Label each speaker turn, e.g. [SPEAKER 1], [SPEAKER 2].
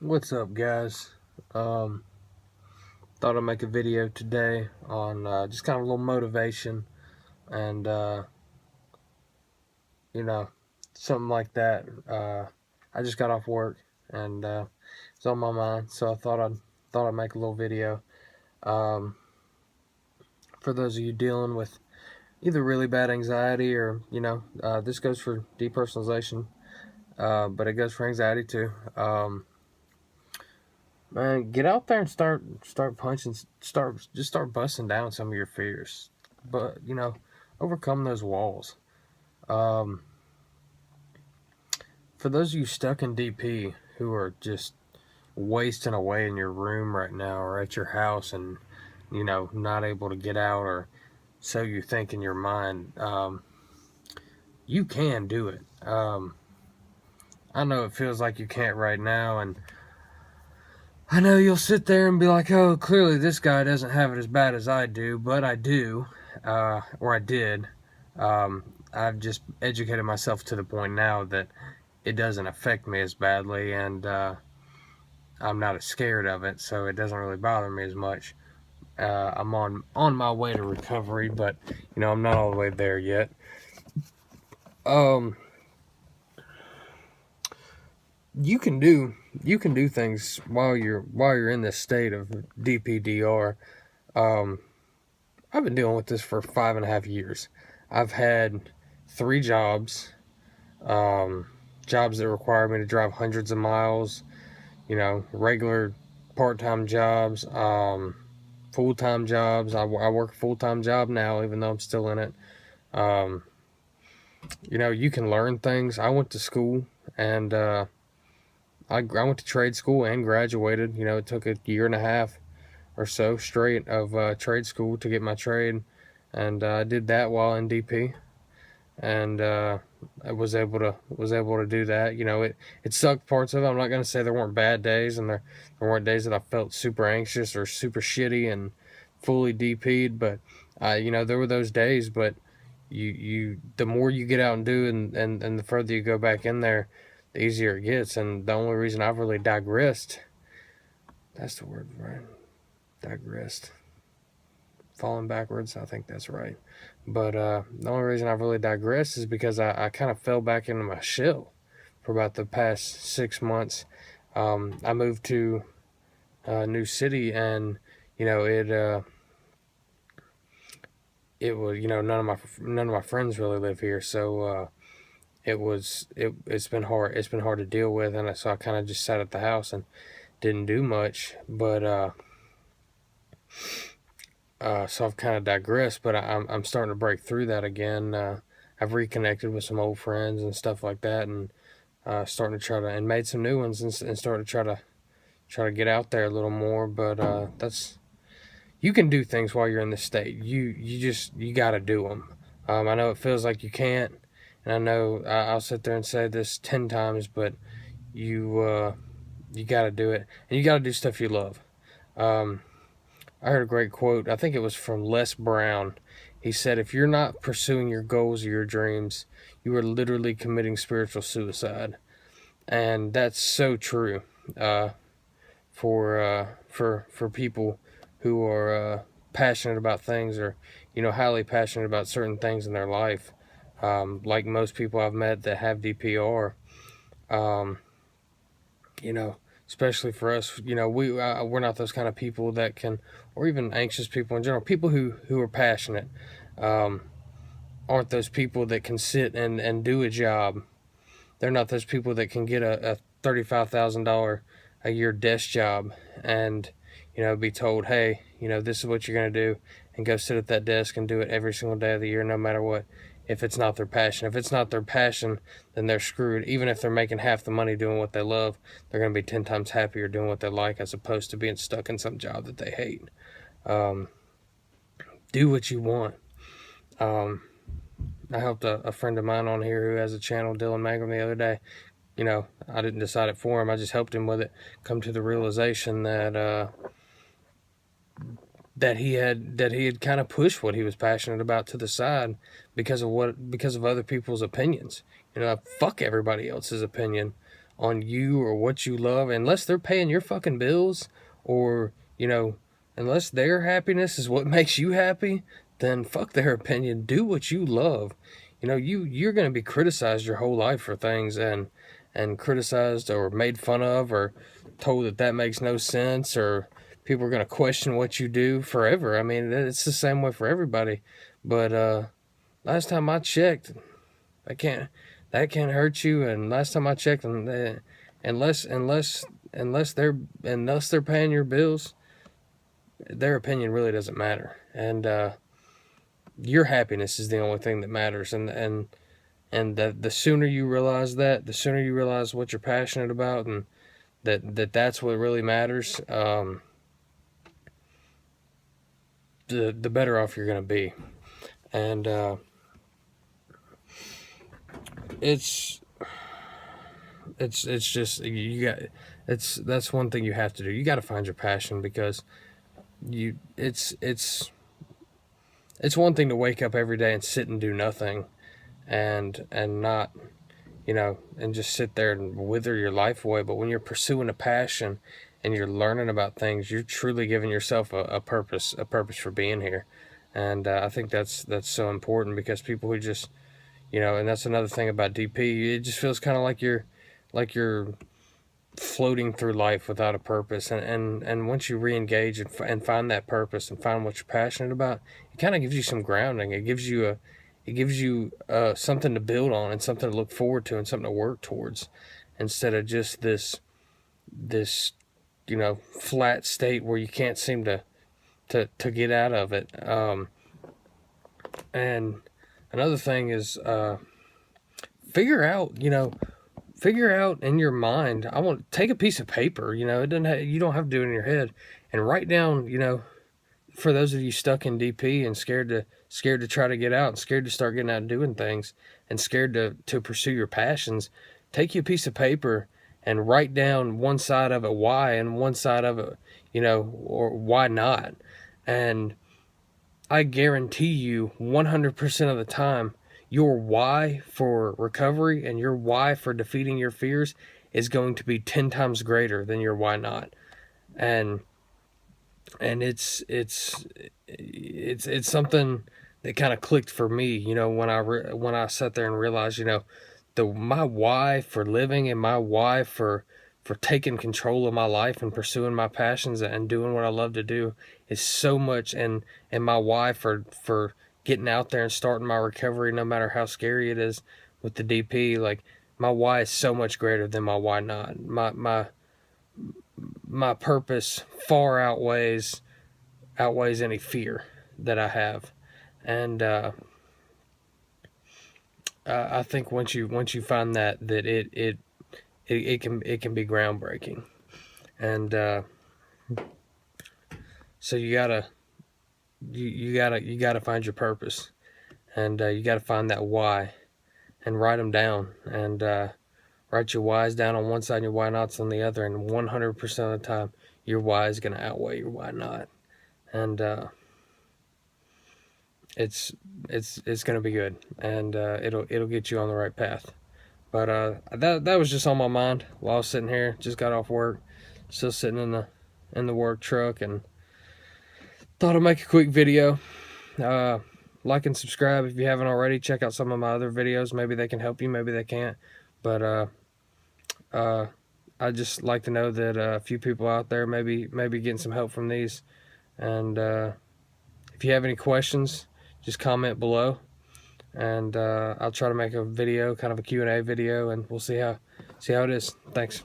[SPEAKER 1] What's up, guys? Thought I'd make a video today on just kind of a little motivation and you know something like that. I just got off work and it's on my mind, so I thought I'd make a little video. Um, for those of you dealing with either really bad anxiety or this goes for depersonalization, but it goes for anxiety too. Man, get out there and start punching, start busting down some of your fears, but overcome those walls. Um, for those of you stuck in DP who are just wasting away in your room right now or at your house and not able to get out, or so you think in your mind, you can do it. I know it feels like you can't right now, and I know you'll sit there and be like, oh, clearly this guy doesn't have it as bad as I do, but I do, or I did. I've just educated myself to the point now that it doesn't affect me as badly, and I'm not as scared of it, so it doesn't really bother me as much. I'm on my way to recovery, but I'm not all the way there yet. Um, you can do things while you're in this state of DPDR. I've been dealing with this for 5.5 years. I've had 3 jobs, jobs that require me to drive hundreds of miles, regular part-time jobs, full-time jobs. I work a full-time job now, even though I'm still in it. You can learn things. I went to school, and I went to trade school and graduated. It took a year and a half or so straight of trade school to get my trade, and I did that while in DP, and I was able to do that. It sucked parts of it. I'm not gonna say there weren't bad days, and there weren't days that I felt super anxious or super shitty and fully DP'd, but there were those days. But you the more you get out and do, and the further you go back in there, the easier it gets. And the only reason I've really digressed, that's the word, right? Digressed. Falling backwards, I think that's right. But the only reason I've really digressed is because I kind of fell back into my shell for about the past 6 months. I moved to a new city, and it was none of my friends really live here, so it's been hard. It's been hard to deal with, and so I kind of just sat at the house and didn't do much. But so I've kind of digressed, but I'm starting to break through that again. I've reconnected with some old friends and stuff like that, and starting to try to, and made some new ones, and starting to try to get out there a little more. But you can do things while you're in this state. You got to do them. I know it feels like you can't, and I know I'll sit there and say this 10 times, but you got to do it, and you got to do stuff you love. I heard a great quote. I think it was from Les Brown. He said, if you're not pursuing your goals or your dreams, you are literally committing spiritual suicide. And that's so true for people who are passionate about things, or highly passionate about certain things in their life. Like most people I've met that have DPR, you know, especially for us, we're not those kind of people that can, or even anxious people in general. People who are passionate aren't those people that can sit and do a job. They're not those people that can get a $35,000 a year desk job and be told, hey, this is what you're going to do, and go sit at that desk and do it every single day of the year, no matter what. If it's not their passion, then they're screwed. Even if they're making half the money doing what they love, they're going to be 10 times happier doing what they like, as opposed to being stuck in some job that they hate. Do what you want. I helped a friend of mine on here who has a channel, Dylan Mangrum, the other day. I didn't decide it for him. I just helped him with it. Come to the realization that he had kind of pushed what he was passionate about to the side because of other people's opinions. Fuck everybody else's opinion. on you or what you love, unless they're paying your fucking bills, or, you know, unless their happiness is what makes you happy, then fuck their opinion. Do what you love. You know, you're going to be criticized your whole life for things, and criticized or made fun of or told that makes no sense, or people are going to question what you do forever. I mean, it's the same way for everybody. But last time I checked, that can't hurt you. And last time I checked, unless they're paying your bills, their opinion really doesn't matter. And your happiness is the only thing that matters. And the sooner you realize that, the sooner you realize what you're passionate about, and that's what really matters, the better off you're gonna be. And it's just, that's one thing you have to do. You got to find your passion, because it's one thing to wake up every day and sit and do nothing, and not, you know, and just sit there and wither your life away. But when you're pursuing a passion and you're learning about things, you're truly giving yourself a purpose for being here. And I think that's so important, because people who just, you know, and that's another thing about DP, it just feels kind of like you're floating through life without a purpose. And once you re-engage and find that purpose and find what you're passionate about, it kind of gives you some grounding. It gives you something to build on, and something to look forward to, and something to work towards, instead of just this you know, flat state where you can't seem to get out of it. And another thing is, figure out in your mind. I want to take a piece of paper. You know, you don't have to do it in your head, and write down. You know, for those of you stuck in DP and scared to try to get out, and scared to start getting out and doing things, and scared to pursue your passions, take you a piece of paper and write down one side of it why, and one side of it, you know, or why not. And I guarantee you 100% of the time, your why for recovery and your why for defeating your fears is going to be 10 times greater than your why not. And it's something that kind of clicked for me, you know, when I sat there and realized, you know, my why for living, and my why for taking control of my life and pursuing my passions and doing what I love to do is so much, and my why for getting out there and starting my recovery, no matter how scary it is with the DP, like, my why is so much greater than my why not. My purpose far outweighs any fear that I have. And I think once you find that it can be groundbreaking. And so you gotta find your purpose, and you gotta find that why, and write them down, and write your whys down on one side and your why nots on the other, and 100% of the time your why is gonna outweigh your why not. And it's gonna be good, and it'll get you on the right path. But that was just on my mind while I was sitting here. Just got off work, still sitting in the work truck, and thought I'd make a quick video. Like and subscribe if you haven't already. Check out some of my other videos. Maybe they can help you, maybe they can't. But I just like to know that a few people out there maybe getting some help from these. And if you have any questions, just comment below, and I'll try to make a video, kind of a Q&A video, and we'll see how it is. Thanks.